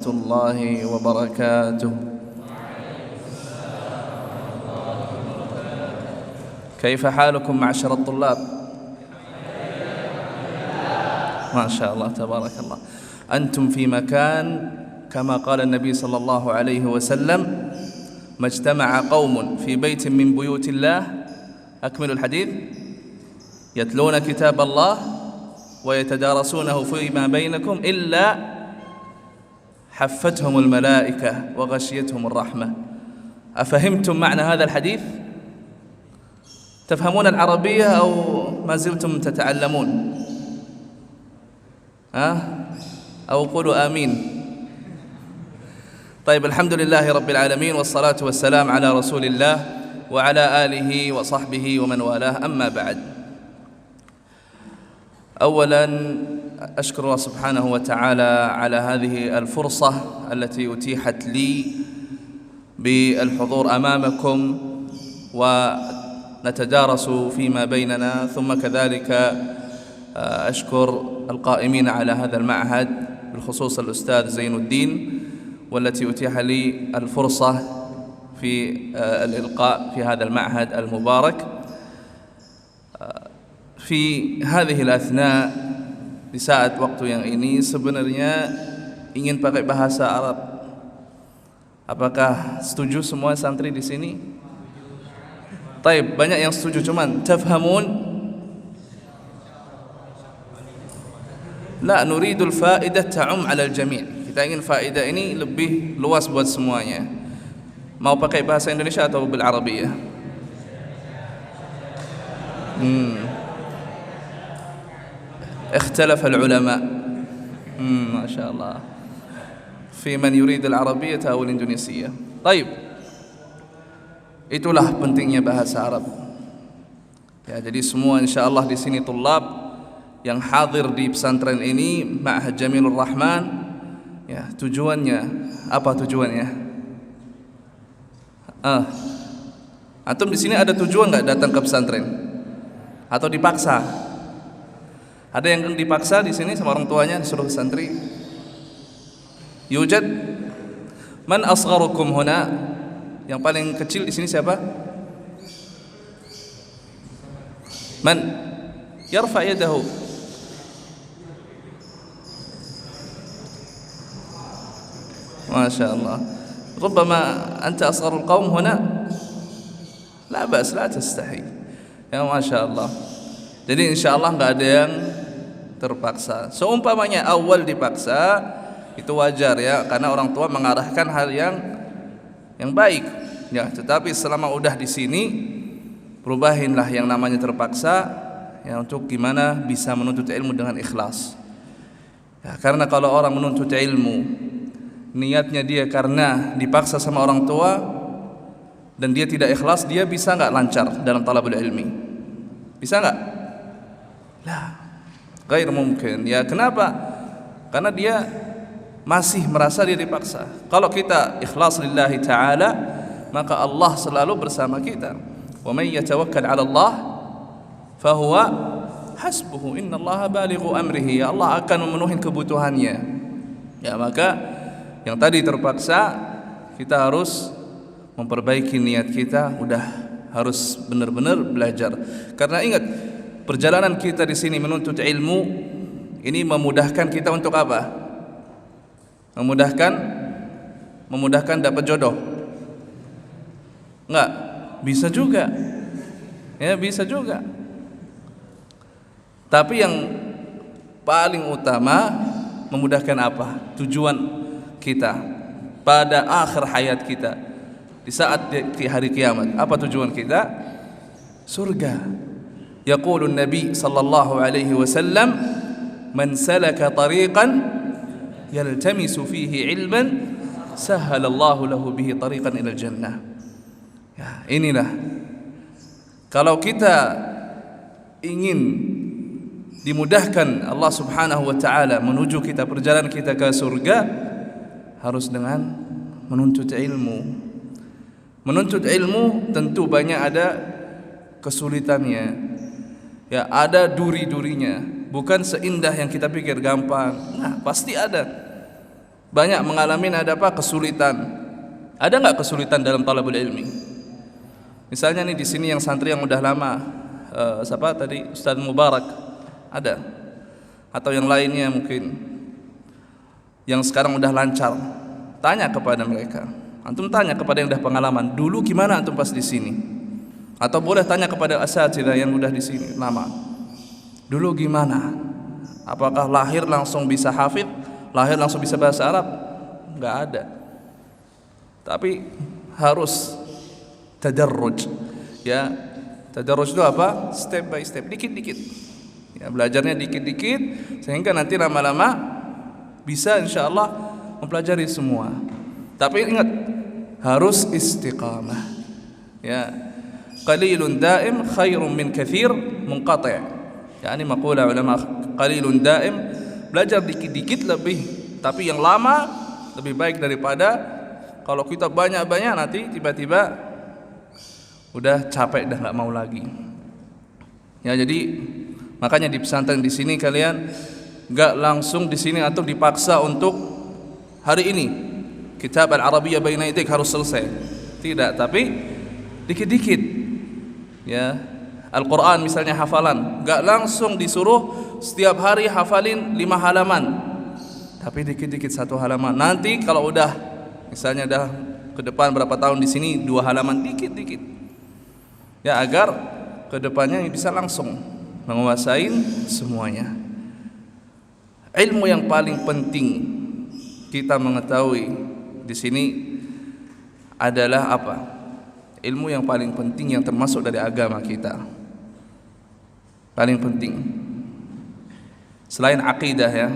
الله وبركاته. كيف حالكم معشر الطلاب؟ ما شاء الله تبارك الله. أنتم في مكان كما قال النبي صلى الله عليه وسلم: ما اجتمع قوم في بيت من بيوت الله، أكمل الحديث، يتلون كتاب الله ويتدارسونه فيما بينكم إلا حفتهم الملائكة وغشيتهم الرحمة. أفهمتم معنى هذا الحديث؟ تفهمون العربية أو ما زلتم تتعلمون؟ أو قولوا آمين. طيب، الحمد لله رب العالمين، والصلاة والسلام على رسول الله وعلى آله وصحبه ومن والاه، أما بعد. أولا أشكر الله سبحانه وتعالى على هذه الفرصة التي أتيحت لي بالحضور أمامكم ونتدارس فيما بيننا، ثم كذلك أشكر القائمين على هذا المعهد بالخصوص الأستاذ زين الدين، والتي أتيح لي الفرصة في الإلقاء في هذا المعهد المبارك. في هذه الأثناء, di saat waktu yang ini, sebenarnya ingin pakai bahasa Arab. Apakah setuju semua santri di sini? Taib, banyak yang setuju, cuman tafhamun? La, nuridul faidah ta'um 'ala al-jami'. Kita ingin faedah ini lebih luas buat semuanya. Mau pakai bahasa Indonesia atau bil Arabiyah? اختلف العلماء ما شاء الله في من يريد العربية أو الإندونيسية. طيب, itulah pentingnya bahasa Arab. Ya, jadi semua insyaallah di sini tulab yang hadir di pesantren ini, Ma'had Jamilur Rahman, ya, tujuannya apa tujuannya? Antum di sini ada tujuan nggak datang ke pesantren? Atau dipaksa? Ada yang dipaksa di sini sama orang tuanya disuruh santri? Yujad? Man asgharukum huna? Yang paling kecil di sini siapa? Man? Yarfa yadahu. Masya Allah. Rubbama anta asgharul qawm huna? La ba'as, la tastahi. Ya Masya Allah. Jadi insyaallah nggak ada yang terpaksa. Seumpamanya awal dipaksa, itu wajar ya, karena orang tua mengarahkan hal yang baik. Ya, tetapi selama udah di sini, perubahinlah yang namanya terpaksa, ya, untuk gimana bisa menuntut ilmu dengan ikhlas. Ya, karena kalau orang menuntut ilmu, niatnya dia karena dipaksa sama orang tua dan dia tidak ikhlas, dia bisa nggak lancar dalam talabul ilmi? Bisa nggak? Lah, ghair mungkin. Ya, kenapa? Karena dia masih merasa dia dipaksa. Kalau kita ikhlas lillahi ta'ala, maka Allah selalu bersama kita. Wa may yatawakkal 'ala Allah fahuwa hasbuhu, innallaha balighu amrihi. Ya, Allah akan memenuhi kebutuhannya. Ya, maka yang tadi terpaksa, kita harus memperbaiki niat kita, udah harus benar-benar belajar. Karena ingat, perjalanan kita di sini menuntut ilmu ini memudahkan kita untuk apa? Memudahkan dapat jodoh? Enggak, bisa juga. Ya, bisa juga. Tapi yang paling utama, memudahkan apa? Tujuan kita pada akhir hayat kita, di saat di hari kiamat. Apa tujuan kita? Surga. Yaqulu Nabi sallallahu alaihi wasallam, man salaka tariqan yaltamisu fihi ilman sahhalallahu lahu bihi tariqan ilal jannah. Ya, inilah, kalau kita ingin dimudahkan Allah subhanahu wa ta'ala menuju kita, perjalanan kita ke surga, harus dengan menuntut ilmu. Menuntut ilmu tentu banyak ada kesulitannya. Ya, ada duri-durinya, bukan seindah yang kita pikir gampang. Nah, pasti ada. banyak mengalami ada apa? Kesulitan. Ada nggak kesulitan dalam talabul ilmi? Misalnya nih di sini yang santri yang udah lama, siapa tadi? Ustaz Mubarak, ada? Atau yang lainnya mungkin yang sekarang udah lancar. Tanya kepada mereka. Antum tanya kepada yang udah pengalaman. Dulu gimana antum pas di sini? Atau boleh tanya kepada asatidzah yang udah di sini lama. Dulu gimana? Apakah lahir langsung bisa hafid? Lahir langsung bisa bahasa Arab? Enggak ada. Tapi harus tadarruj. Ya, tadarruj itu apa? Step by step, dikit-dikit. Ya, belajarnya dikit-dikit sehingga nanti lama-lama bisa insyaallah mempelajari semua. Tapi ingat, harus istiqamah. Ya, qalilun daim khairun min katsir munqati'. Ya, ini maqula ulama, qalilun daim, belajar dikit-dikit lebih, tapi yang lama lebih baik daripada kalau kita banyak-banyak nanti tiba-tiba udah capek dah nggak mau lagi. Ya, jadi makanya di pesantren di sini kalian nggak langsung di sini atau dipaksa untuk hari ini kitab al-Arabiyyah baina yadik harus selesai. Tidak, tapi dikit-dikit. Ya, Al-Quran misalnya hafalan, nggak langsung disuruh setiap hari hafalin 5 halaman, tapi dikit-dikit 1 halaman. Nanti kalau udah misalnya dah ke depan berapa tahun di sini 2 halaman, dikit-dikit. Ya, agar ke depannya bisa langsung menguasai semuanya. Ilmu yang paling penting kita mengetahui di sini adalah apa? Ilmu yang paling penting yang termasuk dari agama kita. Paling penting. Selain akidah ya.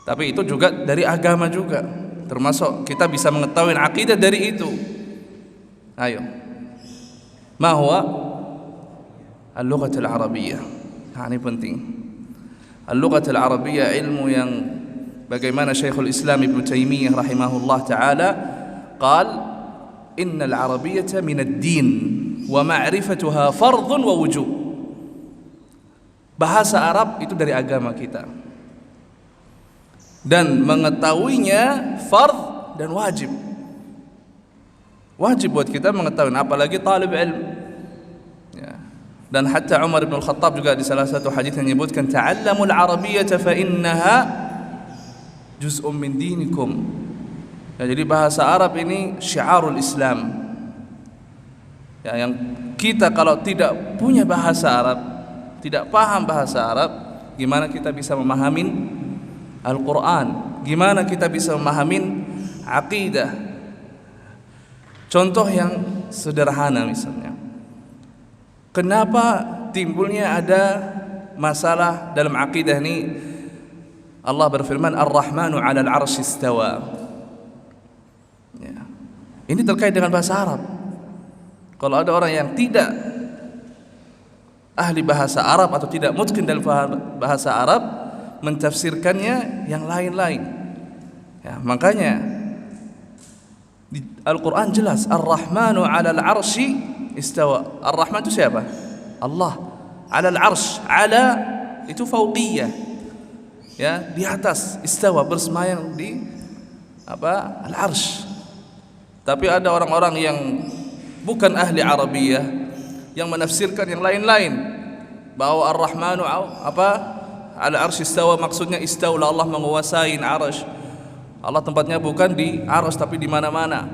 Tapi itu juga dari agama juga. Termasuk kita bisa mengetahui akidah dari itu. Ayo. Ma huwa al-lughatul arabiyyah. Nah, ini penting. Al-lughatul arabiyyah, ilmu yang bagaimana Syekhul Islam Ibnu Taimiyah rahimahullah taala qal innal arabiyyata minad din wa ma'rifatuha fardhun wa wujub. Bahasa Arab itu dari agama kita. Dan mengetahuinya fardh dan wajib. Wajib buat kita mengetahui, apalagi talib ilmu. Ya. Dan hatta Umar bin Al-Khattab juga di salah satu hadis menyebutkan ta'allamul arabiyyata fa innaha juz'un min dinikum. Ya, jadi bahasa Arab ini syiarul Islam. Ya, yang kita kalau tidak punya bahasa Arab, tidak paham bahasa Arab, gimana kita bisa memahami Al-Quran? Gimana kita bisa memahami akidah? Contoh yang sederhana misalnya, kenapa timbulnya ada masalah dalam akidah ini? Allah berfirman Ar-Rahmanu 'alal 'arsy istawa. Ya. Ini terkait dengan bahasa Arab. Kalau ada orang yang tidak ahli bahasa Arab atau tidak mutqin dalam bahasa Arab, mentafsirkannya yang lain-lain. Ya, makanya di Al-Quran jelas Ar-Rahmanu 'alal 'arsy istawa. Ar-Rahman itu siapa? Allah. 'Alal 'arsy, 'ala itu fauqiyah. Ya, di atas, istawa bersemayam di apa? Al-'arsy. Tapi ada orang-orang yang bukan ahli Arabiyah yang menafsirkan yang lain-lain, bahwa Ar-Rahmanu apa? Ala arsy istawa, maksudnya istaula, Allah menguasai arsy. Allah tempatnya bukan di arsy tapi di mana-mana.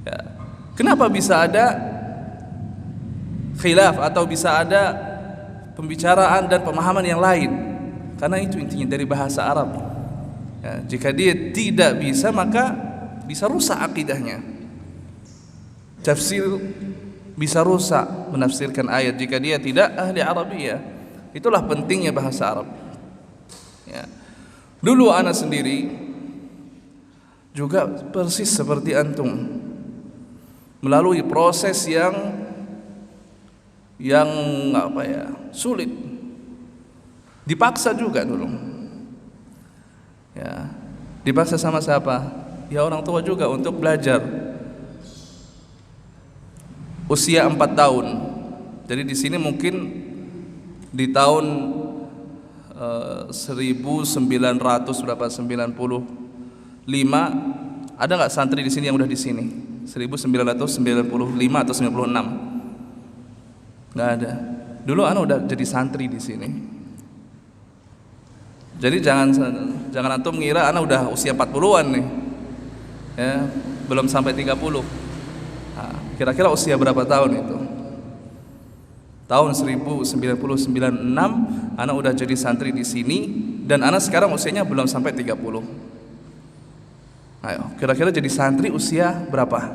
Ya. Kenapa bisa ada khilaf atau bisa ada pembicaraan dan pemahaman yang lain? Karena itu intinya dari bahasa Arab. Ya, jika dia tidak bisa, maka bisa rusak akidahnya. Tafsir bisa rusak menafsirkan ayat jika dia tidak ahli Arabiyah. Itulah pentingnya bahasa Arab. Ya. Dulu ana sendiri juga persis seperti antum melalui proses yang apa ya, sulit. Dipaksa juga dulu. Ya. Dipaksa sama siapa? Ya orang tua juga untuk belajar. Usia 4 tahun. Jadi di sini mungkin di tahun 1900 berapa 95, ada nggak santri di sini yang udah di sini? 1995 atau 96? Nggak ada. Dulu ana udah jadi santri di sini. Jadi jangan antum ngira ana udah usia 40-an nih. Ya, belum sampai 30. Nah, kira-kira usia berapa tahun itu? Tahun 1996 ana udah jadi santri di sini dan ana sekarang usianya belum sampai 30. Ayo, kira-kira jadi santri usia berapa?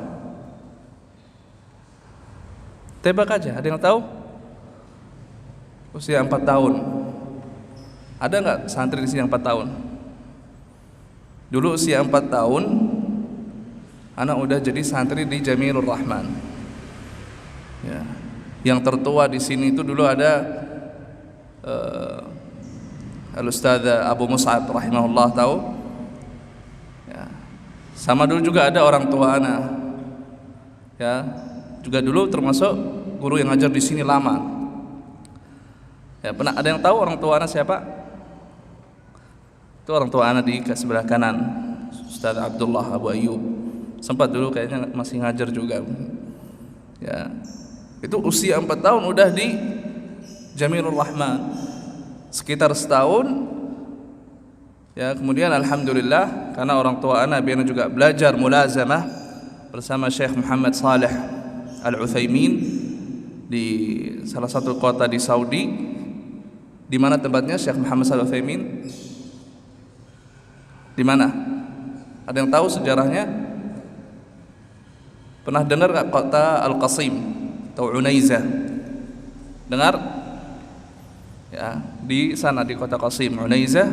Tebak aja, ada yang tahu? Usia 4 tahun. Ada nggak santri di sini yang 4 tahun? Dulu usia 4 tahun anak udah jadi santri di Jamilur Rahman. Ya. Yang tertua di sini itu dulu ada Al-Ustadz Abu Mus'ab rahimahullah, tahu? Ya. Sama dulu juga ada orang tua anak. Ya, juga dulu termasuk guru yang ngajar di sini lama. Ya, pernah ada yang tahu orang tua anak siapa? Itu orang tua anak di sebelah kanan, Ustadz Abdullah Abu Ayyub. Sempat dulu kayaknya masih ngajar juga. Ya. Itu usia 4 tahun udah di Jamilur Rahman. Sekitar setahun. Ya, kemudian alhamdulillah karena orang tua anak biar juga belajar mulazamah bersama Syekh Muhammad Saleh Al-Utsaimin di salah satu kota di Saudi. Di mana tempatnya Syekh Muhammad Saleh Al-Utsaimin? Di mana? Ada yang tahu sejarahnya? Pernah dengar enggak kota Al-Qasim atau Unaizah? Dengar? Ya, di sana di kota Qasim, Unaizah,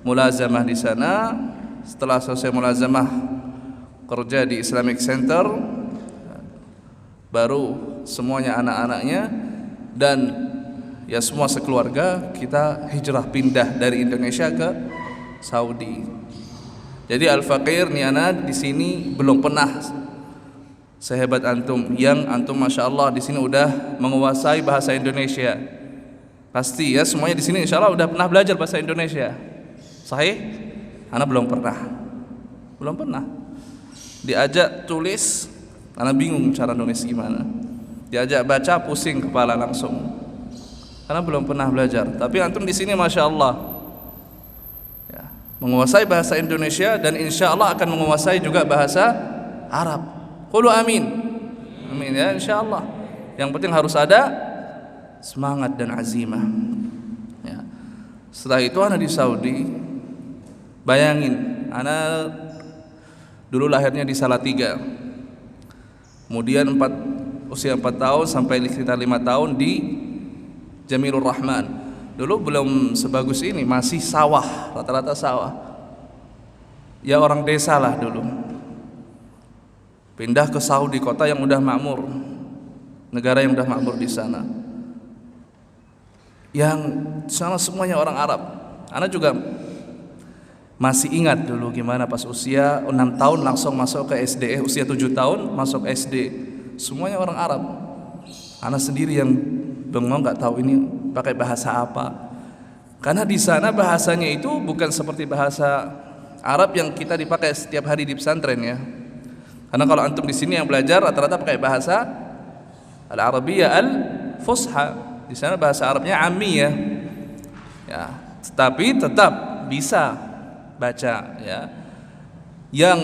mulazamah di sana. Setelah selesai mulazamah kerja di Islamic Center, baru semuanya anak-anaknya dan ya semua sekeluarga kita hijrah pindah dari Indonesia ke Saudi. Jadi Al-Faqir nih anak di sini belum pernah sehebat antum, yang antum masya Allah di sini udah menguasai bahasa Indonesia. Pasti ya semuanya di sini insya Allah udah pernah belajar bahasa Indonesia. Sahih? Anak belum pernah. Diajak tulis, anak bingung cara nulis gimana. Diajak baca pusing kepala langsung. Karena belum pernah belajar. Tapi antum di sini masya Allah ya, menguasai bahasa Indonesia dan insya Allah akan menguasai juga bahasa Arab. Qulu amin. Amin ya insya Allah. Yang penting harus ada semangat dan azimah. Ya. Setelah itu anak di Saudi. Bayangin, anak dulu lahirnya di Salatiga. Kemudian usia 4 tahun sampai sekitar 5 tahun di Jamilur Rahman. Dulu belum sebagus ini, masih sawah, rata-rata sawah. Ya orang desa lah dulu. Pindah ke Saudi, kota yang udah makmur, negara yang udah makmur di sana. Yang sana semuanya orang Arab. Anak juga masih ingat dulu gimana pas usia 6 tahun langsung masuk ke SD, usia 7 tahun masuk SD. Semuanya orang Arab. Anak sendiri yang bengong nggak tahu ini pakai bahasa apa. Karena di sana bahasanya itu bukan seperti bahasa Arab yang kita dipakai setiap hari di pesantren ya. Karena kalau antum di sini yang belajar rata-rata pakai bahasa Al-Arabiyyah Al-Fusha. Di sana bahasa Arabnya Ammiyah. Ya, tetapi tetap bisa baca ya. Yang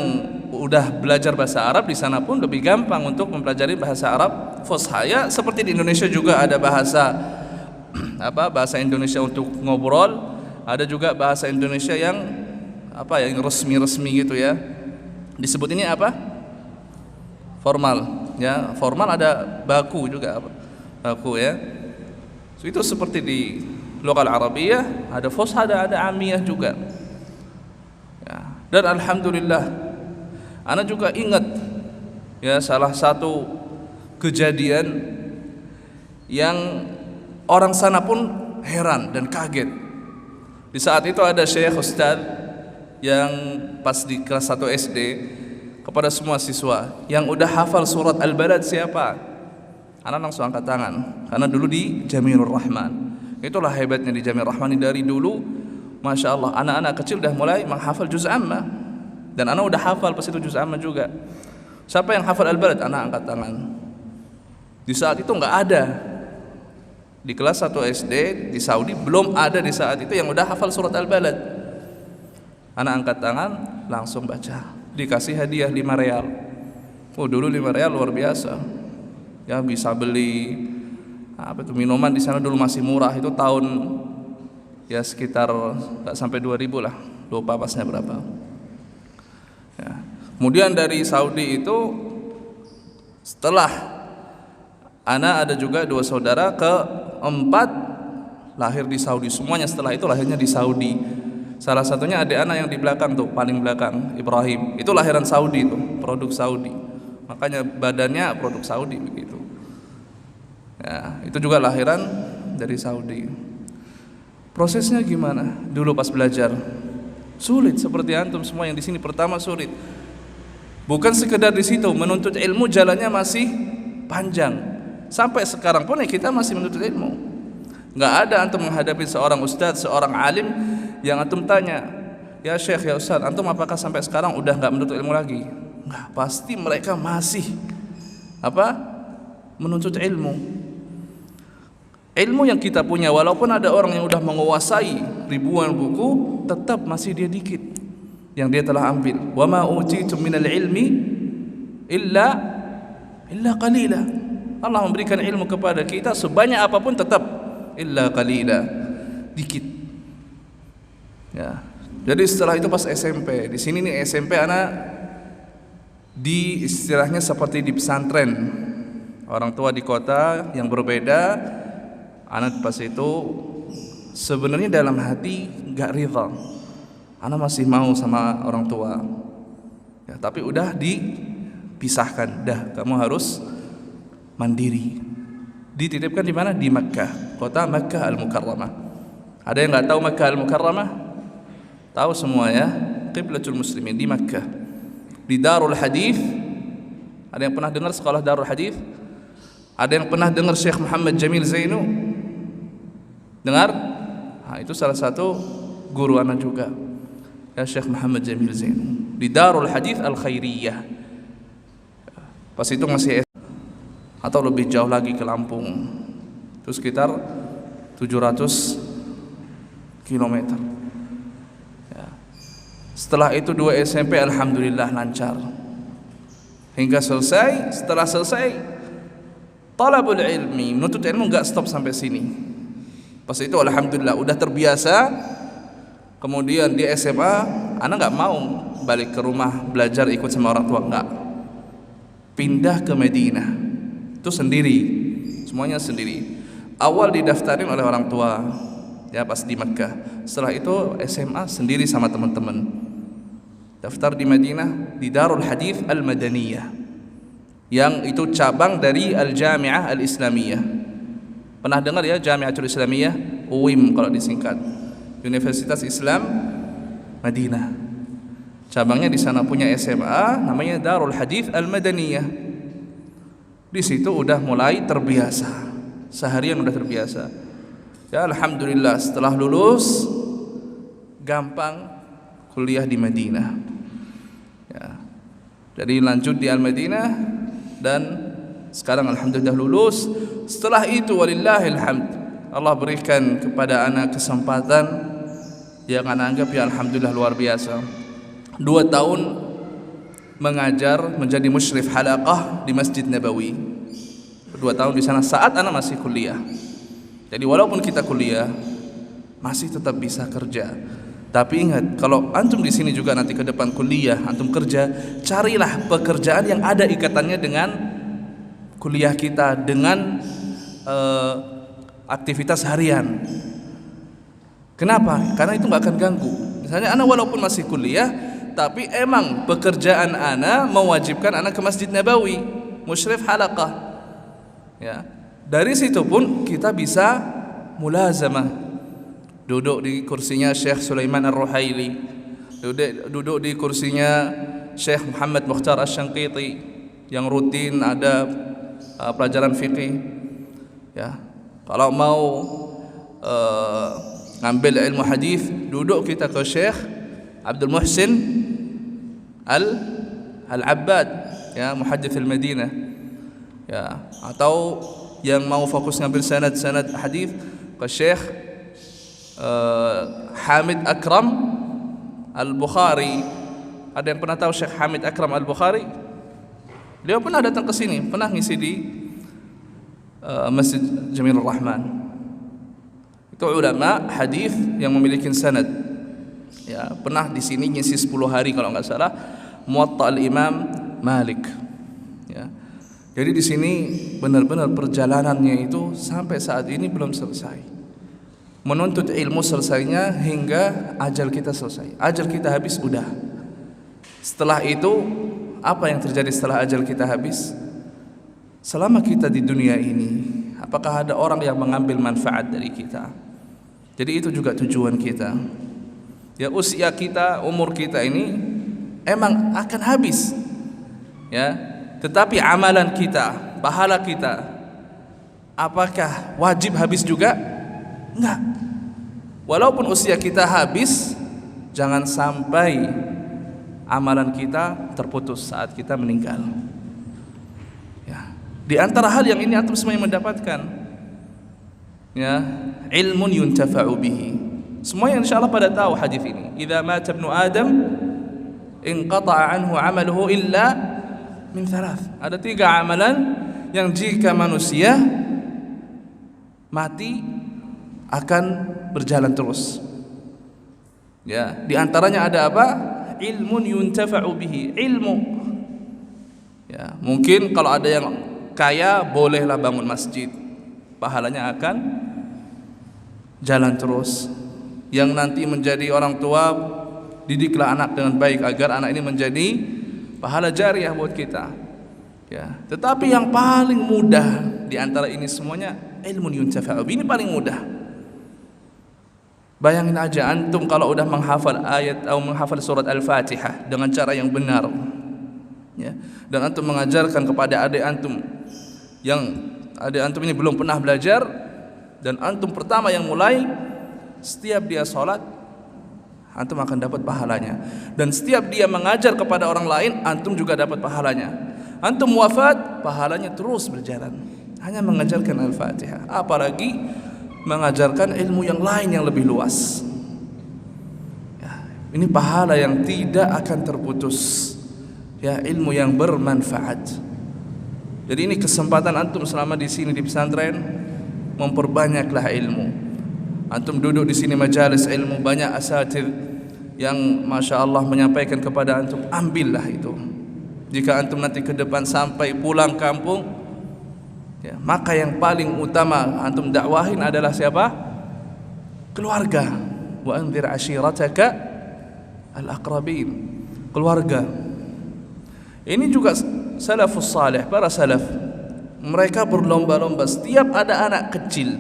udah belajar bahasa Arab di sana pun lebih gampang untuk mempelajari bahasa Arab Fusha. Ya, seperti di Indonesia juga ada bahasa bahasa Indonesia untuk ngobrol, ada juga bahasa Indonesia yang yang resmi-resmi gitu ya. Disebut ini apa? Formal ya, formal ada baku juga baku ya. So, itu seperti di lokal Arabiyah ada Fusha, ada Amiyah juga ya. Dan alhamdulillah ana juga ingat ya salah satu kejadian yang orang sana pun heran dan kaget. Di saat itu ada Syekh Ustadz yang pas di kelas 1 SD kepada semua siswa yang udah hafal surat Al-Balad siapa? Anak langsung angkat tangan karena dulu di Jamilur Rahman. Itulah hebatnya di Jami' Rahmani dari dulu. Masya Allah, anak-anak kecil udah mulai menghafal juz amma, dan anak udah hafal pas itu juz amma juga. Siapa yang hafal Al-Balad? Anak angkat tangan. Di saat itu nggak ada di kelas 1 SD di Saudi, belum ada di saat itu yang udah hafal surat Al-Balad. Anak angkat tangan, langsung baca, dikasih hadiah 5 real. Oh, dulu 5 real luar biasa. Ya, bisa beli apa itu minuman di sana dulu masih murah. Itu tahun ya sekitar nggak sampai 2000 lah, lupa pasnya berapa. Ya. Kemudian dari Saudi itu, setelah anak ada juga 2 saudara, keempat lahir di Saudi. Semuanya setelah itu lahirnya di Saudi. Salah satunya adik anak yang di belakang tuh, paling belakang, Ibrahim. Itu lahiran Saudi tuh, produk Saudi. Makanya badannya produk Saudi begitu. Ya, itu juga lahiran dari Saudi. Prosesnya gimana? Dulu pas belajar sulit seperti antum semua yang di sini, pertama sulit. Bukan sekedar di situ, menuntut ilmu jalannya masih panjang. Sampai sekarang pun kita masih menuntut ilmu. Enggak ada antum menghadapi seorang ustadz, seorang alim yang antum tanya, "Ya Syekh, ya Ustadz, antum apakah sampai sekarang udah enggak menuntut ilmu lagi?" Enggak, pasti mereka masih menuntut ilmu. Ilmu yang kita punya, walaupun ada orang yang udah menguasai ribuan buku, tetap masih dia dikit yang dia telah ambil. Wa ma utitum minal ilmi illa qalila. Allah memberikan ilmu kepada kita sebanyak apapun, tetap illa qalila, dikit. Ya. Jadi setelah itu pas SMP, di sini nih SMP anak di istilahnya seperti di pesantren. Orang tua di kota yang berbeda. Anak pas itu sebenarnya dalam hati gak ridha, anak masih mau sama orang tua ya, tapi udah dipisahkan, dah kamu harus mandiri. Dititipkan di mana? Di Makkah, kota Makkah Al-Mukarramah. Ada yang nggak tahu Makkah Al-Mukarramah? Tahu semua ya, qiblatul muslimin di Makkah, di Darul Hadith. Ada yang pernah dengar sekolah Darul Hadith? Ada yang pernah dengar Syekh Muhammad Jamil Zainu? Dengar? Nah, itu salah satu guru anak juga, ya, Syekh Muhammad Jamil Zainu di Darul Hadith Al-Khairiyah. Pas itu masih atau lebih jauh lagi ke Lampung, itu sekitar 700 km. Ya. Setelah itu 2 SMP alhamdulillah lancar hingga selesai. Setelah selesai talabul ilmi, menuntut ilmu enggak stop sampai sini. Pas itu alhamdulillah udah terbiasa. Kemudian di SMA anak nggak mau balik ke rumah belajar ikut sama orang tua, nggak, pindah ke Madinah. Itu sendiri, semuanya sendiri. Awal didaftarin oleh orang tua ya pas di Makkah. Setelah itu SMA sendiri sama teman-teman. Daftar di Madinah di Darul Hadith Al-Madaniyah, yang itu cabang dari Al-Jami'ah Al-Islamiyah. Pernah dengar ya Jami'atul Islamiyah, UIM kalau disingkat, Universitas Islam Madinah. Cabangnya di sana punya SMA namanya Darul Hadith Al-Madaniyah. Di situ udah mulai terbiasa, seharian udah terbiasa. Ya alhamdulillah setelah lulus gampang kuliah di Madinah. Ya. Jadi lanjut di Al-Madinah dan sekarang alhamdulillah lulus. Setelah itu walillahil hamd, Allah berikan kepada anak kesempatan yang anak anggap ya alhamdulillah luar biasa. 2 tahun mengajar menjadi musyrif halaqah di Masjid Nabawi. 2 tahun di sana saat anak masih kuliah. Jadi walaupun kita kuliah masih tetap bisa kerja. Tapi ingat, kalau antum di sini juga nanti ke depan kuliah, antum kerja, carilah pekerjaan yang ada ikatannya dengan kuliah kita, dengan aktivitas harian. Kenapa? Karena itu nggak akan ganggu. Misalnya anak walaupun masih kuliah, tapi emang pekerjaan anak mewajibkan anak ke Masjid Nabawi, musyrif halaqah. Ya, dari situ pun kita bisa mulazamah, duduk di kursinya Syekh Sulaiman Ar-Ruhaili, duduk di kursinya Syekh Muhammad Mukhtar Asy-Syanqiti, yang rutin ada pelajaran fikih. Ya, kalau mau ngambil ilmu hadis, duduk kita ke Syekh Abdul Muhsin Al-Abbad, ya, muhaddits al-Madinah, ya, atau yang mau fokus ngambil sanad hadis ke Syekh Hamid Akram Al-Bukhari. Ada yang pernah tahu Syekh Hamid Akram Al-Bukhari? Dia pernah datang ke sini, pernah ngisi di Masjid Jamilur Rahman. Itu ulama hadis yang memiliki sanad. Ya, pernah di sini ngisi 10 hari kalau enggak salah Muwatta al-Imam Malik. Ya. Jadi di sini benar-benar perjalanannya itu sampai saat ini belum selesai. Menuntut ilmu selesainya hingga ajal kita selesai. Ajal kita habis udah. Setelah itu apa yang terjadi setelah ajal kita habis? Selama kita di dunia ini, apakah ada orang yang mengambil manfaat dari kita? Jadi itu juga tujuan kita. Ya, usia kita, umur kita ini emang akan habis. Ya, tetapi amalan kita, pahala kita, apakah wajib habis juga? Enggak. Walaupun usia kita habis, jangan sampai amalan kita terputus saat kita meninggal. Ya, di antara hal yang ini antum semuanya mendapatkan, ya, ilmun yuntafa'u bihi. Semua yang insyaallah pada tahu hadis ini. Idza mata ibnu Adam inqata'a anhu 'amaluhu illa min thalath. Ada 3 amalan yang jika manusia mati akan berjalan terus. Ya, di antaranya ada apa? Ilmun yuntafa'u bihi, ilmu. Ya, mungkin kalau ada yang kaya bolehlah bangun masjid, pahalanya akan jalan terus. Yang nanti menjadi orang tua, didiklah anak dengan baik agar anak ini menjadi pahala jariah buat kita. Ya, tetapi yang paling mudah di antara ini semuanya ilmun yuntafa'u bihi, ini paling mudah. Bayangin aja antum kalau udah menghafal ayat atau menghafal surat Al-Fatihah dengan cara yang benar, ya, dan antum mengajarkan kepada adik antum yang adik antum ini belum pernah belajar, dan antum pertama yang mulai, setiap dia sholat antum akan dapat pahalanya, dan setiap dia mengajar kepada orang lain antum juga dapat pahalanya. Antum wafat, pahalanya terus berjalan hanya mengajarkan Al-Fatihah, apalagi mengajarkan ilmu yang lain yang lebih luas. Ya, ini pahala yang tidak akan terputus. Ya, ilmu yang bermanfaat. Jadi ini kesempatan antum selama di sini di pesantren, memperbanyaklah ilmu. Antum duduk di sini majalis ilmu, banyak asatidz yang masya Allah menyampaikan kepada antum, ambillah itu. Jika antum nanti ke depan sampai pulang kampung, ya, maka yang paling utama antum dakwahin adalah siapa? Keluarga. Wa anzir ashirataka al-aqrabin. Keluarga. Ini juga salafus salih, para salaf. Mereka berlomba-lomba setiap ada anak kecil,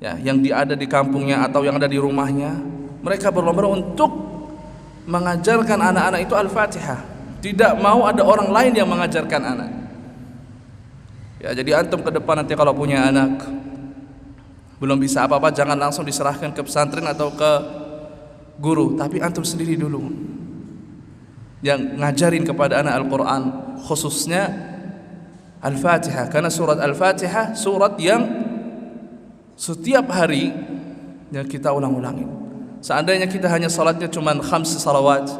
ya, yang ada di kampungnya atau yang ada di rumahnya, mereka berlomba untuk mengajarkan anak-anak itu Al-Fatihah. Tidak mau ada orang lain yang mengajarkan anak. Ya, jadi antum ke depan nanti kalau punya anak belum bisa apa-apa, jangan langsung diserahkan ke pesantren atau ke guru, tapi antum sendiri dulu yang ngajarin kepada anak Al-Quran, khususnya Al-Fatihah, karena surat Al-Fatihah surat yang setiap hari yang kita ulang-ulangin. Seandainya kita hanya salatnya cuma 5 salawat,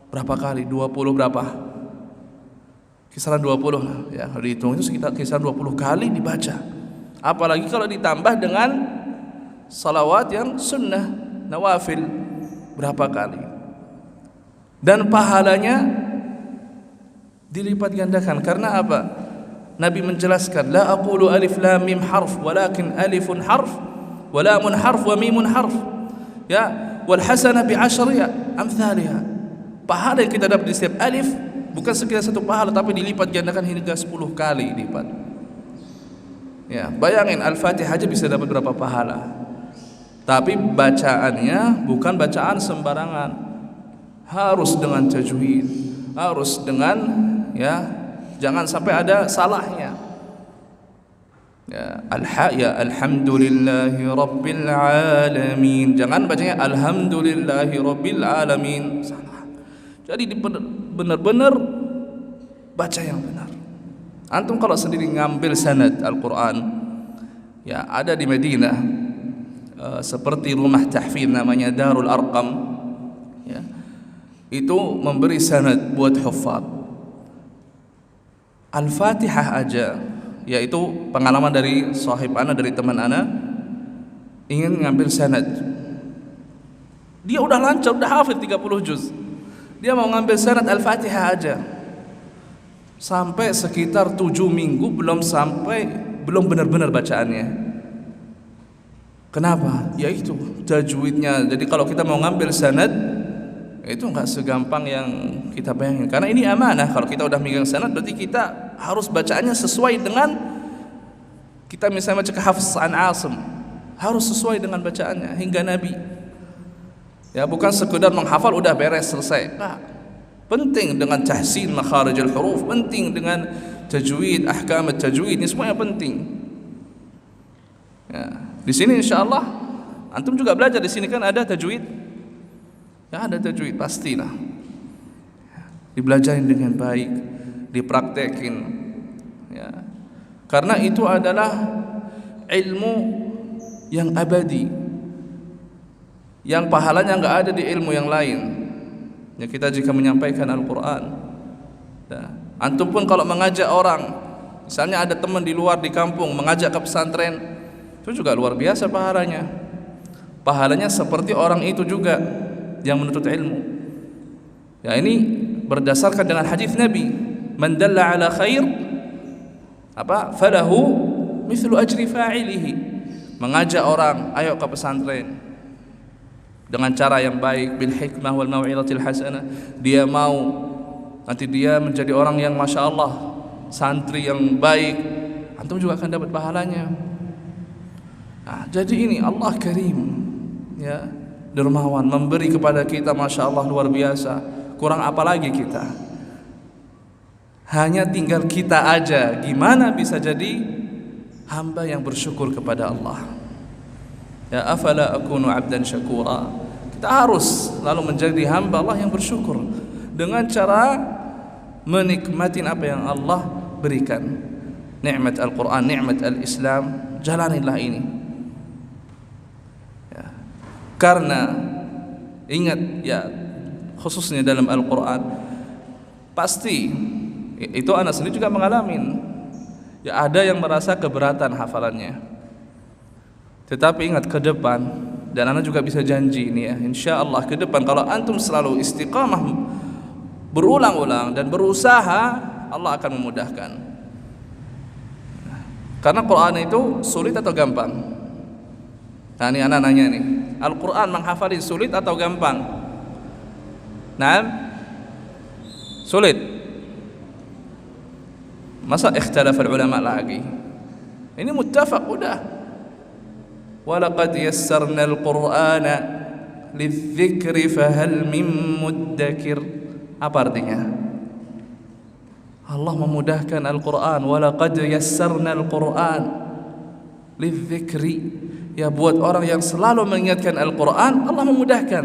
berapa kali? 20 berapa? Kisaran 20 lah, ya, kalau dihitung itu sekitar kisaran 20 kali dibaca. Apalagi kalau ditambah dengan salawat yang sunnah, nawafil, berapa kali. Dan pahalanya dilipat gandakan. Karena apa? Nabi menjelaskan, la aqulu alif lam mim harf, walakin alifun harf, wa lamun harf, wa mimun harf. Ya, wal hasanah bi 'ashri amthaliha. Pahala yang kita dapat di setiap alif bukan sekedar 1 pahala, tapi dilipat gandakan hingga 10 kali lipat. Ya, bayangin Al-Fatihah aja bisa dapat berapa pahala. Tapi bacaannya bukan bacaan sembarangan. Harus dengan tajwid, harus dengan, ya, jangan sampai ada salahnya. Ya, alhamdulillahi rabbil alamin. Jangan bacanya alhamdulillahi rabbil alamin. Salah. Jadi benar-benar baca yang benar. Antum kalau sendiri ngambil sanad Al-Quran, ya ada di Madinah seperti rumah tahfidz namanya Darul Arqam, ya, itu memberi sanad buat huffaz. Al-Fatihah aja, yaitu pengalaman dari sahib ana, dari teman ana, ingin ngambil sanad. Dia udah lancar, udah hafid 30 juz. Dia mau ngambil sanad Al-Fatihah aja. Sampai sekitar 7 minggu belum benar-benar bacaannya. Kenapa? Ya itu tajwidnya. Jadi kalau kita mau ngambil sanad itu enggak segampang yang kita bayangin. Karena ini amanah. Kalau kita udah megang sanad berarti kita harus bacaannya sesuai dengan kita misalnya baca Hafs an Asim, harus sesuai dengan bacaannya hingga Nabi. Ya, bukan sekedar menghafal udah beres selesai. Nah, penting dengan tahsin makharijul huruf, penting dengan tajwid, ahkam tajwid, ini semuanya penting. Ya, di sini insyaallah antum juga belajar di sini kan ada tajwid. Ya, ada tajwid pastilah. Dibelajarin dengan baik, dipraktekin. Ya. Karena itu adalah ilmu yang abadi, yang pahalanya enggak ada di ilmu yang lain. Ya, kita jika menyampaikan Al-Quran, ya, antum pun kalau mengajak orang, misalnya ada teman di luar di kampung mengajak ke pesantren, itu juga luar biasa pahalanya. Pahalanya seperti orang itu juga yang menuntut ilmu. Ya, ini berdasarkan dengan hadis Nabi, man dalla ala khair falahu mithlu ajri fa'ilihi. Mengajak orang ayo ke pesantren dengan cara yang baik, bil hikmah wal mau'izatil hasanah, dia mau nanti dia menjadi orang yang masya Allah, santri yang baik, antum juga akan dapat pahalanya. Nah, jadi ini Allah Karim, ya, dermawan, memberi kepada kita masya Allah luar biasa. Kurang apa lagi kita? Hanya tinggal kita aja gimana bisa jadi hamba yang bersyukur kepada Allah. Ya, afala akunu abdan syakura. Kita harus lalu menjadi hamba Allah yang bersyukur dengan cara menikmati apa yang Allah berikan. Nikmat Al-Quran, nikmat Al-Islam, jalanilah ini. Ya. Karena ingat ya, khususnya dalam Al-Quran, pasti itu anak sendiri juga mengalami. Ya, ada yang merasa keberatan hafalannya. Tetapi ingat ke depan, dan anak juga bisa janji ini ya, insyaallah ke depan kalau antum selalu istiqamah berulang-ulang dan berusaha, Allah akan memudahkan. Karena Quran itu sulit atau gampang? Nah, ini anak nanya nih, Al-Quran menghafalin sulit atau gampang? Nah, sulit. Masa ikhtilaf ulama lagi? Ini muttafaq udah. Walaqad yassarna al-Qur'ana lidzikri fahal min muddakir. Apa artinya? Allah memudahkan Al-Quran. Walaqad yassarna al-Quran lidzikri. Ya, buat orang yang selalu mengingatkan Al-Quran, Allah memudahkan.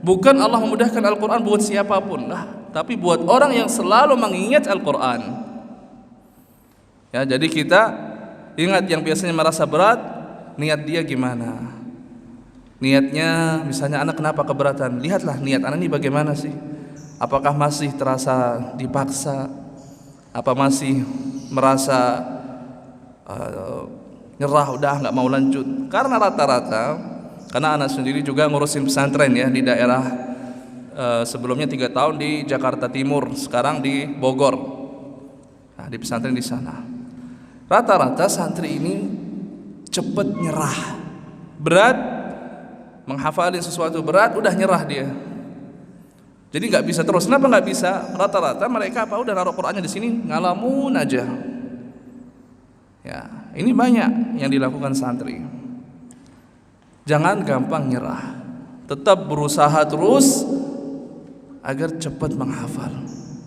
Bukan Allah memudahkan Al-Quran buat siapapun, tapi buat orang yang selalu mengingat Al-Quran. Ya, jadi kita ingat yang biasanya merasa berat, niat dia gimana? Niatnya misalnya anak kenapa keberatan? Lihatlah niat anak ini bagaimana sih? Apakah masih terasa dipaksa? Apa masih merasa nyerah, udah nggak mau lanjut? Karena rata-rata, karena anak sendiri juga ngurusin pesantren ya di daerah, sebelumnya 3 tahun di Jakarta Timur, sekarang di Bogor. Nah, di pesantren di sana. Rata-rata santri ini cepat nyerah, berat, menghafalin sesuatu berat, udah nyerah dia. Jadi nggak bisa terus. Kenapa nggak bisa? Rata-rata mereka udah naruh Qur'annya di sini, ngalamun aja. Ya, ini banyak yang dilakukan santri. Jangan gampang nyerah, tetap berusaha terus agar cepat menghafal.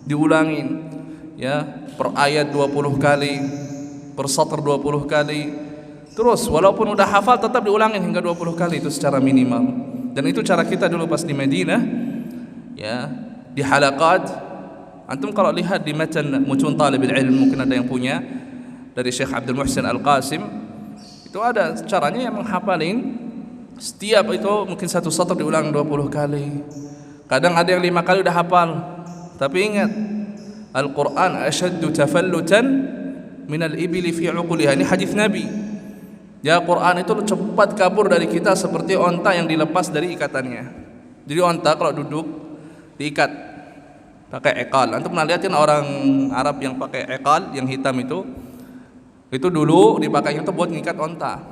Diulangin, ya, per ayat 20 kali. per satr 20 kali. Terus walaupun udah hafal tetap diulangin hingga 20 kali itu secara minimal. Dan itu cara kita dulu pas di Madinah, ya, di halaqat. Antum kalau lihat di matan Mutun Talibul Ilm, mungkin ada yang punya dari Syekh Abdul Muhsin Al-Qasim, itu ada caranya yang menghafalin setiap itu mungkin satu satr diulang 20 kali. Kadang ada yang 5 kali udah hafal. Tapi ingat, Al-Quran asyaddu tafallutan minal ibili fi uquliha. Ini hadis Nabi. Ya, Quran itu cepat kabur dari kita seperti onta yang dilepas dari ikatannya. Jadi onta kalau duduk diikat pakai ekal. Antum pernah lihatin orang Arab yang pakai ekal yang hitam itu dulu dipakai itu buat ngikat onta.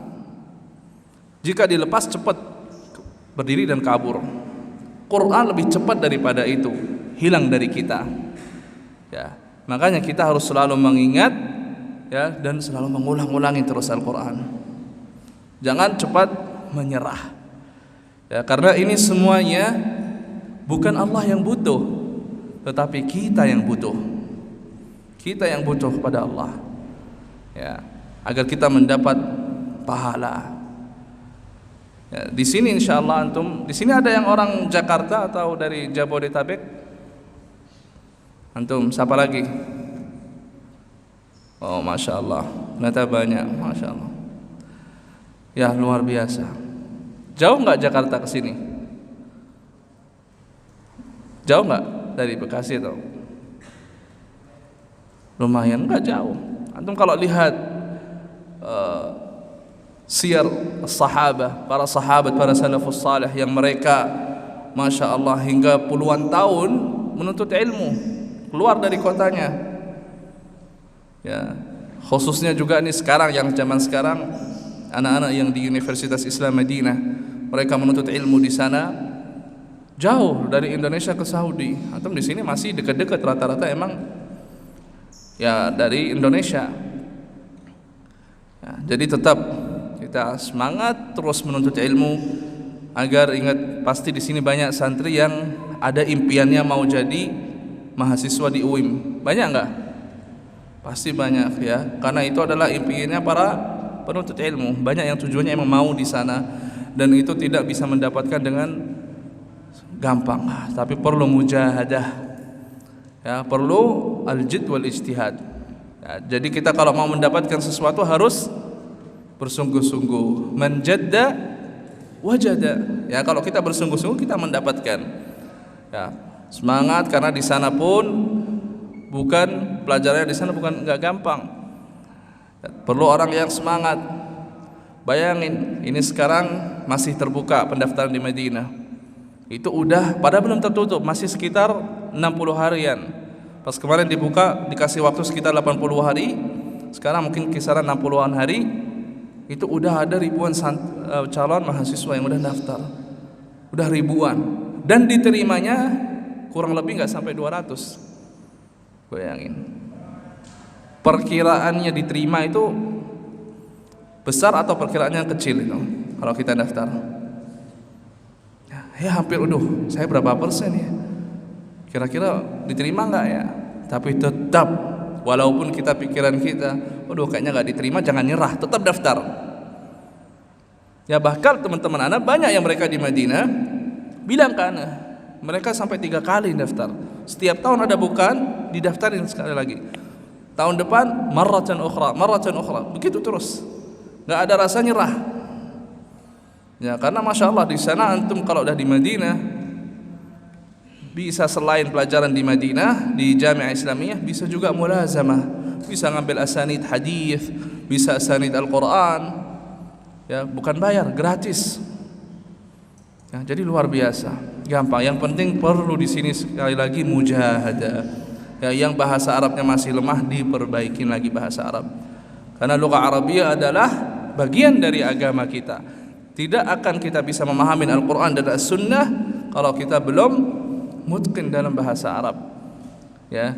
Jika dilepas cepat berdiri dan kabur. Quran lebih cepat daripada itu, hilang dari kita. Ya, makanya kita harus selalu mengingat, ya, dan selalu mengulang-ulangi terus Al-Quran. Jangan cepat menyerah, ya, karena ini semuanya bukan Allah yang butuh, tetapi kita yang butuh. Kita yang butuh pada Allah, ya, agar kita mendapat pahala. Ya, di sini insyaallah antum, di sini ada yang orang Jakarta atau dari Jabodetabek? Antum siapa lagi? Oh, masya Allah, ternyata banyak, masya Allah. Ya, luar biasa. Jauh nggak Jakarta ke sini? Jauh nggak dari Bekasi atau? Lumayan, nggak jauh. Antum kalau lihat siyar sahabah, para sahabat, para salafus salih yang mereka masya Allah hingga puluhan tahun menuntut ilmu keluar dari kotanya, ya, khususnya juga ini sekarang, yang zaman sekarang anak-anak yang di Universitas Islam Madinah, mereka menuntut ilmu di sana jauh dari Indonesia ke Saudi. Antum di sini masih dekat-dekat, rata-rata emang ya dari Indonesia. Ya, jadi tetap kita semangat terus menuntut ilmu, agar ingat, pasti di sini banyak santri yang ada impiannya mau jadi mahasiswa di UIM. Banyak enggak? Pasti banyak, ya, karena itu adalah impiannya para penuntut ilmu. Banyak yang tujuannya emang mau di sana, dan itu tidak bisa mendapatkan dengan gampang, tapi perlu mujahadah, ya, perlu al-jid wal ijtihad. Ya, jadi kita kalau mau mendapatkan sesuatu harus bersungguh-sungguh. Man jadda wajada. Ya, kalau kita bersungguh-sungguh kita mendapatkan. Ya, semangat, karena di sana pun bukan pelajarannya, di sana bukan enggak gampang. Ya, perlu orang yang semangat. Bayangin, ini sekarang masih terbuka pendaftaran di Madinah. Itu udah, padahal belum tertutup, masih sekitar 60 harian. Pas kemarin dibuka dikasih waktu sekitar 80 hari. Sekarang mungkin kisaran 60-an hari. Itu udah ada ribuan calon mahasiswa yang udah daftar. Udah ribuan. Dan diterimanya kurang lebih nggak sampai 200. Bayangin. Perkiraannya diterima itu besar atau perkiraannya kecil itu kalau kita daftar? Ya hampir, saya berapa persen ya? Kira-kira diterima nggak ya? Tapi tetap, walaupun kita pikiran kita, kayaknya nggak diterima, jangan nyerah, tetap daftar. Ya, bahkan teman-teman anak banyak yang mereka di Madinah bilang ke anak, mereka sampai 3 kali daftar. Setiap tahun ada bukaan, didaftarin sekali lagi. Tahun depan marratan ukhra, begitu terus. Nggak ada rasa nyerah. Ya, karena masya Allah di sana antum kalau udah di Madinah, bisa selain pelajaran di Madinah di Jami'ah Islamiyah, bisa juga mulazamah, bisa ngambil asanid hadis, bisa asanid Al-Quran, ya, bukan bayar, gratis. Ya, jadi luar biasa, gampang. Yang penting perlu di sini sekali lagi mujahadah. Ya, yang bahasa Arabnya masih lemah, diperbaikin lagi bahasa Arab. Karena lughah Arabiyah adalah bagian dari agama kita. Tidak akan kita bisa memahami Al-Quran dan As-Sunnah kalau kita belum mutqin dalam bahasa Arab. Ya.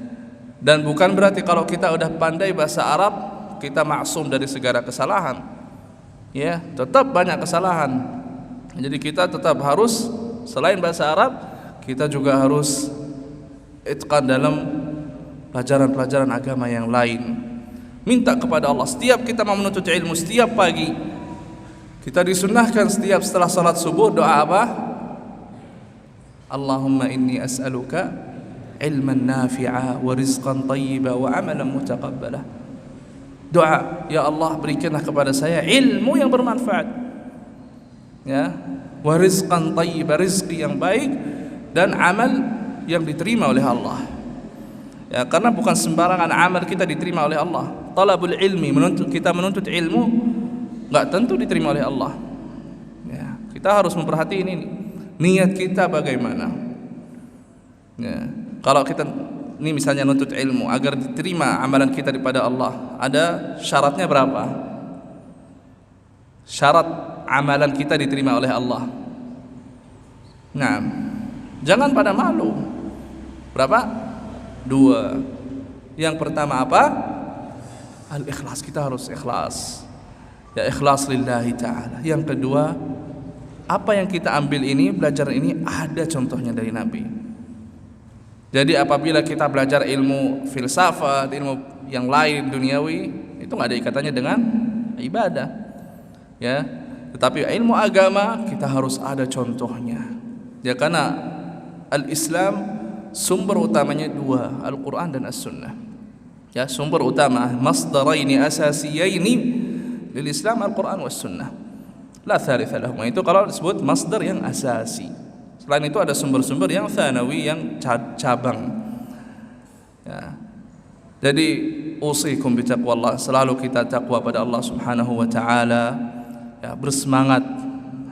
Dan bukan berarti kalau kita udah pandai bahasa Arab kita maksum dari segala kesalahan. Ya, tetap banyak kesalahan. Jadi kita tetap harus, selain bahasa Arab, kita juga harus itqan dalam pelajaran-pelajaran agama yang lain. Minta kepada Allah. Setiap kita mau menuntut ilmu, setiap pagi kita disunnahkan setiap setelah salat subuh doa apa? Allahumma inni as'aluka ilman nafi'a wa rizqan tayyiba wa amalan mutaqabbala. Doa, ya Allah berikanlah kepada saya ilmu yang bermanfaat, ya, wa rizqan tayyiba, rizki yang baik, dan amal yang diterima oleh Allah. Ya, karena bukan sembarangan amal kita diterima oleh Allah. Talabul ilmi, kita menuntut ilmu, enggak tentu diterima oleh Allah. Ya, kita harus memperhatikan ini. Niat kita bagaimana? Ya, kalau kita ini misalnya nuntut ilmu agar diterima amalan kita daripada Allah, ada syaratnya berapa? Syarat amalan kita diterima oleh Allah. Nah, jangan pada malu. Berapa? 2. Yang pertama apa? Al-ikhlas, kita harus ikhlas. Ya, ikhlas lillahi ta'ala. Yang kedua, apa yang kita ambil ini, belajar ini ada contohnya dari Nabi. Jadi apabila kita belajar ilmu filsafat, ilmu yang lain duniawi, itu nggak ada ikatannya dengan ibadah, ya. Tetapi ilmu agama kita harus ada contohnya, ya, karena al-Islam sumber utamanya 2, Al-Quran dan As-Sunnah. Ya, sumber utama, masdaraini asasiyaini lil Islam, Al-Quran was Sunnah. La thalitha lahum. Itu kalau disebut masdar yang asasi. Selain itu ada sumber-sumber yang thanawi, yang cabang. Ya. Jadi usikum bi taqwallah, selalu kita takwa pada Allah Subhanahu wa taala. Ya, bersemangat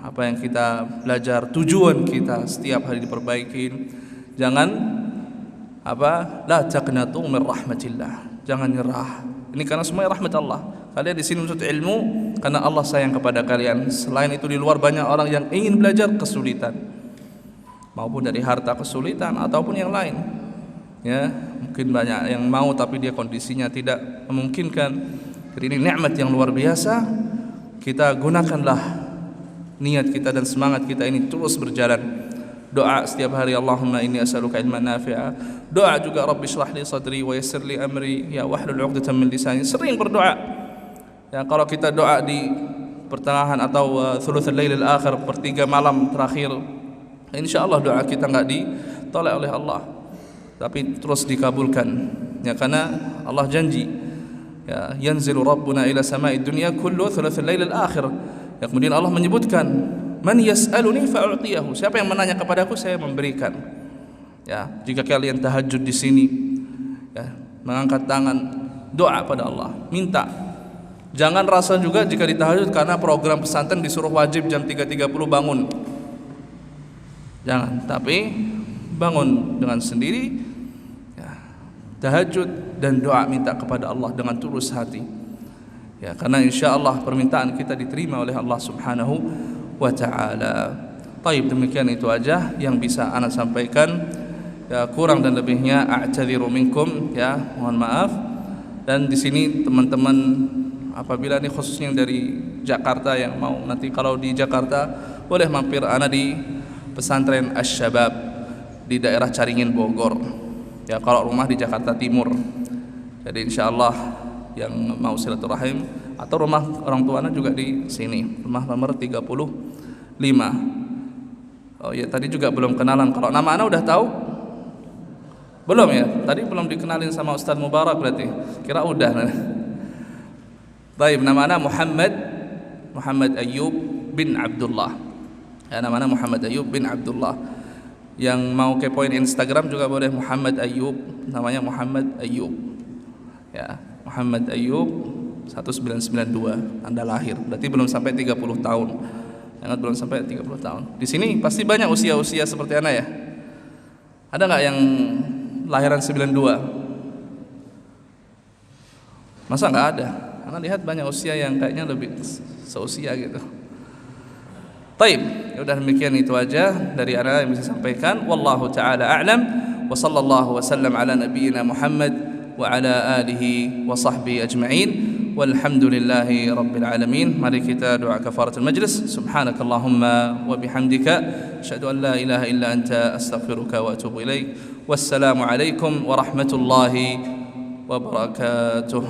apa yang kita belajar, tujuan kita setiap hari diperbaikin. Jangan apa? La taqnatu min rahmatillah. Jangan nyerah. Ini karena semuanya rahmat Allah. Kalian di sini menuntut ilmu karena Allah sayang kepada kalian. Selain itu di luar banyak orang yang ingin belajar kesulitan, maupun dari harta kesulitan ataupun yang lain. Ya, mungkin banyak yang mau tapi dia kondisinya tidak memungkinkan. Jadi ini nikmat yang luar biasa. Kita gunakanlah niat kita dan semangat kita ini terus berjalan. Doa setiap hari, Allahumma inni as'aluka ilman nafi'a. Doa juga, Rabbi shrah li sadri wa yassir li amri, ya wahlul 'uqdatam min lisani. Sering berdoa. Ya, kalau kita doa di pertengahan atau thuluthul lailil akhir, sepertiga malam terakhir, insyaallah doa kita enggak ditolak oleh Allah, tapi terus dikabulkan. Ya, karena Allah janji, ya, yanzilu rabbuna ila sama'id dunya kullu thuluthul lailil akhir. Ya, kemudian Allah menyebutkan, man yas'aluni fa'u'tiyahu. Siapa yang menanya kepadaku, saya memberikan. Ya, jika kalian tahajud di sini, ya, mengangkat tangan, doa pada Allah, minta. Jangan rasa juga jika ditahajud karena program pesantren disuruh wajib jam 3.30 bangun. Jangan, tapi bangun dengan sendiri, ya, tahajud dan doa, minta kepada Allah dengan tulus hati. Ya, karena insyaallah permintaan kita diterima oleh Allah Subhanahu wa ta'ala. Baik, demikian itu aja yang bisa ana sampaikan. Ya, kurang dan lebihnya a'tadhiru minkum, ya, mohon maaf. Dan di sini teman-teman apabila ini khususnya yang dari Jakarta yang mau nanti kalau di Jakarta boleh mampir ana di pesantren Asy-Syabab di daerah Caringin Bogor. Ya, kalau rumah di Jakarta Timur. Jadi insyaallah yang mau silaturahim atau rumah orang tua anak juga di sini, rumah nomor 35. Oh ya, tadi juga belum kenalan. Kalau nama anak udah tahu? Belum ya? Tadi belum dikenalin sama Ustaz Mubarak berarti. Kira udah. Baik, nama anak Muhammad Ayyub bin Abdullah. Ya, nama anak Muhammad Ayyub bin Abdullah. Yang mau kepoin Instagram juga boleh, Muhammad Ayyub, namanya Muhammad Ayyub. Ya, Muhammad Ayyub 1992 Anda lahir, berarti belum sampai 30 tahun. Ingat, belum sampai 30 tahun. Di sini pasti banyak usia-usia seperti Anda ya. Ada nggak yang lahiran 92? Masa nggak ada? Anda lihat banyak usia yang kayaknya lebih seusia gitu. Baik, ya udah demikian itu aja dari Anda yang bisa sampaikan. Wallahu taala a'lam wa sallallahu wasallam ala nabiyyina Muhammad wa ala alihi wa sahbihi ajma'in. Walhamdulillahi rabbil alamin. Mari kita doa kafaratul majlis. Subhanakallahumma wa bihamdika asyhadu an la ilaha illa anta astaghfiruka wa atubu ilaik. Wassalamu alaikum warahmatullahi wabarakatuh.